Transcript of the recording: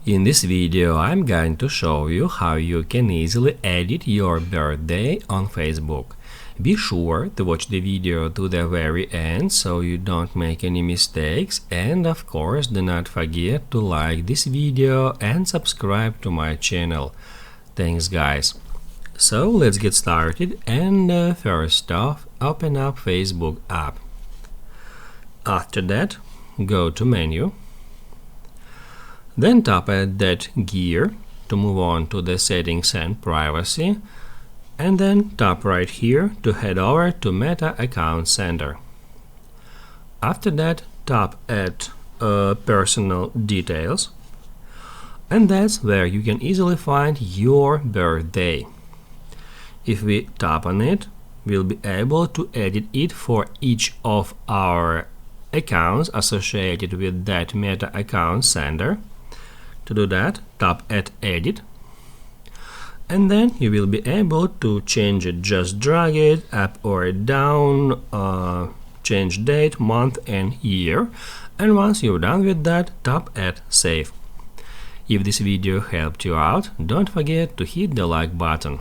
In this video I'm going to show you how you can easily edit your birthday on Facebook. Be sure to watch the video to the very end so you don't make any mistakes, and of course do not forget to like this video and subscribe to my channel. Thanks guys. So let's get started, and first off, open up Facebook app. After that, go to menu. Then tap at that gear to move on to the settings and privacy, and then tap right here to head over to Meta Account Center. After that, tap at personal details, and that's where you can easily find your birthday. If we tap on it, we'll be able to edit it for each of our accounts associated with that Meta Account Center. To do that, tap at Edit, and then you will be able to change it. Just drag it up or down, change date, month and year, and once you're done with that, tap at Save. If this video helped you out, don't forget to hit the like button.